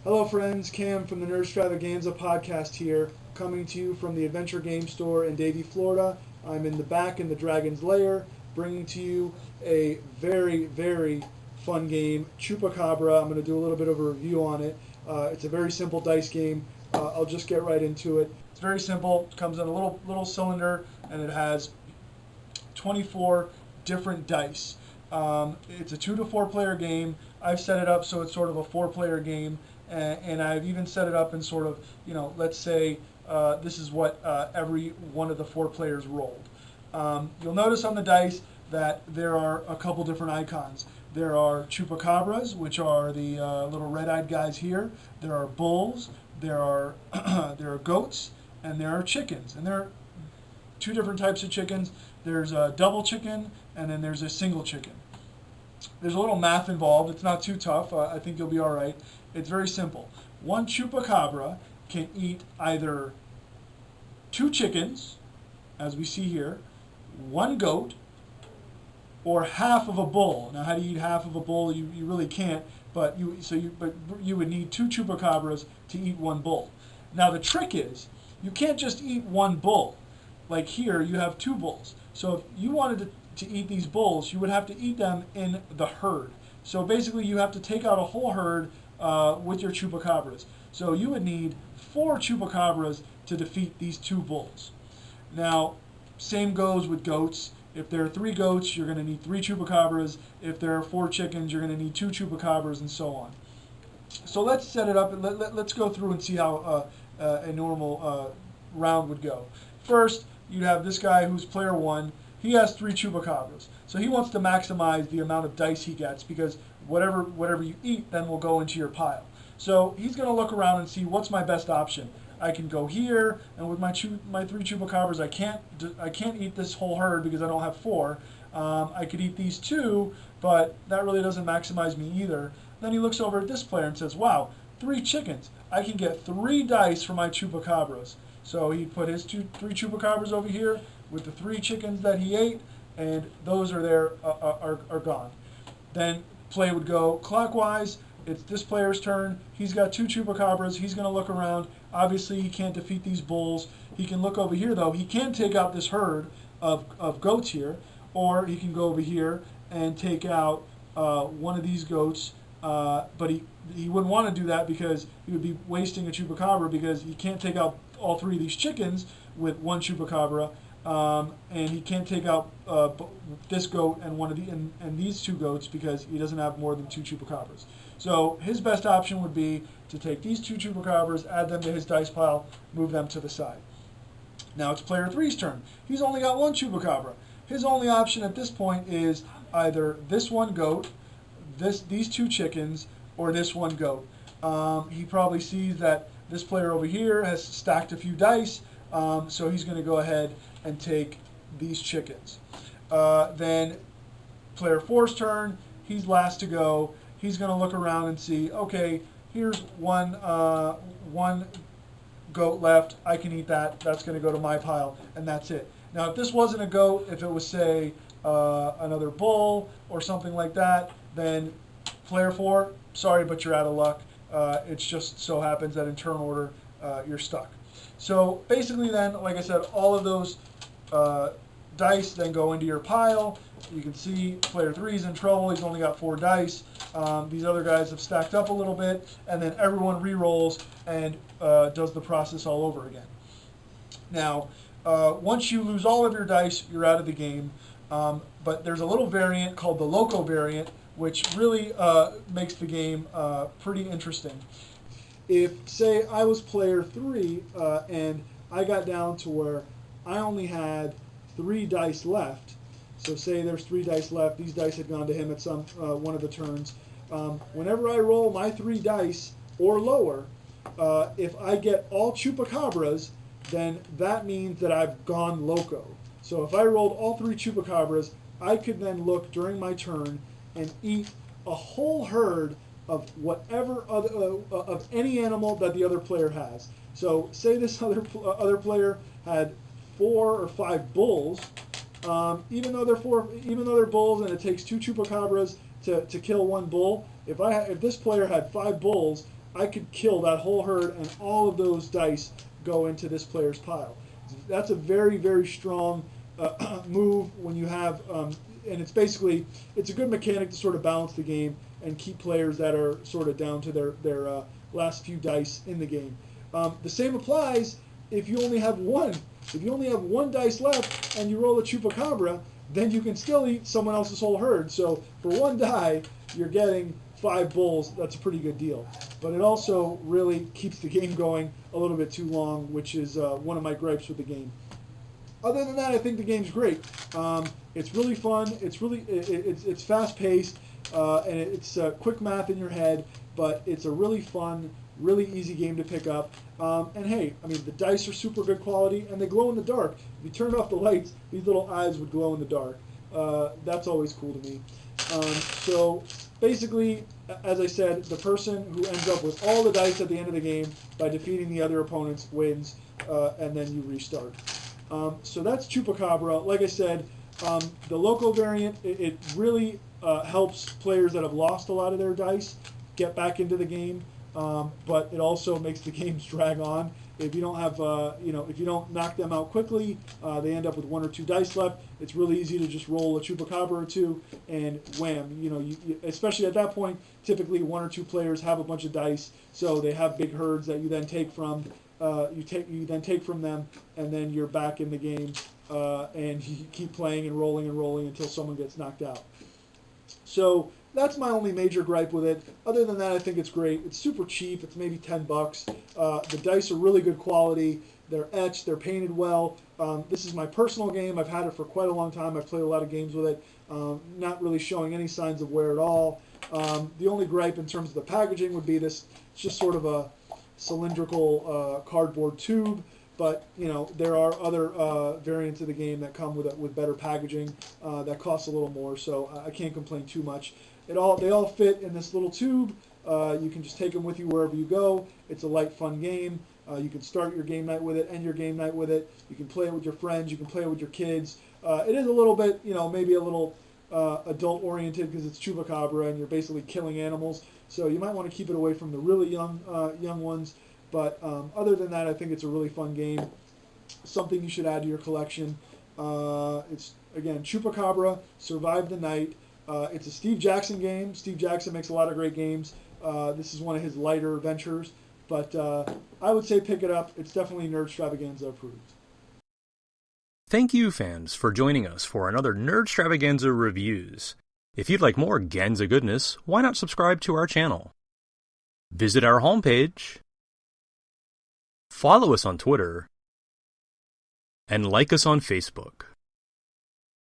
Hello friends, Cam from the Nerdstravaganza podcast here, coming to you from the Adventure Game Store in Davie, Florida. I'm in the back in the Dragon's Lair, bringing to you a very, very fun game, Chupacabra. I'm going to do a little bit of a review on it. It's a very simple dice game. I'll just get right into it. It's very simple. It comes in a little cylinder, and it has 24 different dice. It's a 2 to 4 player game. I've set it up so it's sort of a 4-player game, and I've even set it up in sort of, let's say this is what every one of the 4 players rolled. You'll notice on the dice that there are a couple different icons. There are Chupacabras, which are the little red-eyed guys here. There are bulls, there are goats, and there are chickens. And there are 2 different types of chickens. There's a double chicken, and then there's a single chicken. There's a little math involved. It's not too tough. I think you'll be all right. It's very simple. One Chupacabra can eat either 2 chickens, as we see here, 1 goat, or half of a bull. Now, how do you eat half of a bull? You really can't, but you would need 2 Chupacabras to eat 1 bull. Now, the trick is you can't just eat 1 bull. Like here, you have 2 bulls. So if you wanted to eat these bulls, you would have to eat them in the herd. So basically, you have to take out a whole herd with your Chupacabras. So you would need 4 Chupacabras to defeat these 2 bulls. Now, same goes with goats. If there are 3 goats, you're going to need 3 Chupacabras. If there are 4 chickens, you're going to need 2 Chupacabras, and so on. So let's set it up, and let's go through and see how a normal round would go. First, you have this guy who's player 1. He has 3 Chupacabras. So he wants to maximize the amount of dice he gets, because whatever you eat then will go into your pile. So he's going to look around and see what's my best option. I can go here, and with my 3 Chupacabras, I can't eat this whole herd because I don't have 4. I could eat these 2, but that really doesn't maximize me either. Then he looks over at this player and says, wow, 3 chickens. I can get 3 dice for my Chupacabras. So he put his 3 Chupacabras over here with the 3 chickens that he ate, and those are gone. Then play would go clockwise. It's this player's turn. He's got 2 Chupacabras. He's going to look around. Obviously, he can't defeat these bulls. He can look over here, though. He can take out this herd of goats here, or he can go over here and take out one of these goats. But he wouldn't want to do that because he would be wasting a Chupacabra, because he can't take out all 3 of these chickens with 1 Chupacabra. And he can't take out this goat and these 2 goats because he doesn't have more than 2 Chupacabras. So his best option would be to take these 2 Chupacabras, add them to his dice pile, move them to the side. Now it's player 3's turn. He's only got 1 Chupacabra. His only option at this point is either this 1 goat, these 2 chickens, or this 1 goat. He probably sees that this player over here has stacked a few dice, so he's going to go ahead and take these chickens. Then player 4's turn. He's last to go. He's going to look around and see, okay, here's one goat left. I can eat that. That's going to go to my pile, and that's it. Now, if this wasn't a goat, if it was, say, another bull or something like that, then player 4, sorry, but you're out of luck. It just so happens that in turn order, you're stuck. So basically then, like I said, all of those dice then go into your pile. You can see player 3 is in trouble. He's only got 4 dice. These other guys have stacked up a little bit, and then everyone re-rolls and does the process all over again. Now, once you lose all of your dice, you're out of the game. But there's a little variant called the Loco variant, which really makes the game pretty interesting. If, say, I was player 3 and I got down to where I only had 3 dice left, so say there's 3 dice left, these dice had gone to him at some one of the turns. Whenever I roll my 3 dice or lower, if I get all Chupacabras, then that means that I've gone Loco. So if I rolled all 3 Chupacabras, I could then look during my turn and eat a whole herd of whatever of any animal that the other player has. So say this other player had 4 or 5 bulls, even though they're bulls and it takes 2 Chupacabras to kill 1 bull. If this player had 5 bulls, I could kill that whole herd, and all of those dice go into this player's pile. That's a very, very strong move when you have, and it's a good mechanic to sort of balance the game and keep players that are sort of down to their last few dice in the game. The same applies if you only have one. If you only have one dice left and you roll a Chupacabra, then you can still eat someone else's whole herd. So for one die, you're getting 5 bulls. That's a pretty good deal. But it also really keeps the game going a little bit too long, which is one of my gripes with the game. Other than that, I think the game's great. It's really fun. It's fast paced, and it's quick math in your head. But it's a really fun, really easy game to pick up. And hey, I mean, the dice are super good quality, and they glow in the dark. If you turned off the lights, these little eyes would glow in the dark. That's always cool to me. So basically, as I said, the person who ends up with all the dice at the end of the game by defeating the other opponents wins, and then you restart. So that's Chupacabra. Like I said, the local variant, it really helps players that have lost a lot of their dice get back into the game. But it also makes the games drag on. If you don't have, if you don't knock them out quickly, they end up with 1 or 2 dice left. It's really easy to just roll a Chupacabra or 2, and wham! Especially at that point, typically 1 or 2 players have a bunch of dice, so they have big herds that you then take from. You then take from them, and then you're back in the game, and you keep playing and rolling until someone gets knocked out. So that's my only major gripe with it. Other than that, I think it's great. It's super cheap. It's maybe $10. The dice are really good quality. They're etched. They're painted well. This is my personal game. I've had it for quite a long time. I've played a lot of games with it. Not really showing any signs of wear at all. The only gripe in terms of the packaging would be this. It's just sort of a cylindrical cardboard tube. But there are other variants of the game that come with better packaging that cost a little more. So I can't complain too much. They all fit in this little tube. You can just take them with you wherever you go. It's a light, fun game. You can start your game night with it, end your game night with it. You can play it with your friends. You can play it with your kids. It is a little bit, maybe a little adult-oriented because it's Chupacabra and you're basically killing animals. So you might want to keep it away from the really young ones. But other than that, I think it's a really fun game. Something you should add to your collection. It's, again, Chupacabra, Survive the Night. It's a Steve Jackson game. Steve Jackson makes a lot of great games. This is one of his lighter ventures. But I would say pick it up. It's definitely Nerdstravaganza approved. Thank you, fans, for joining us for another Nerdstravaganza Reviews. If you'd like more Ganza goodness, why not subscribe to our channel? Visit our homepage, follow us on Twitter, and like us on Facebook.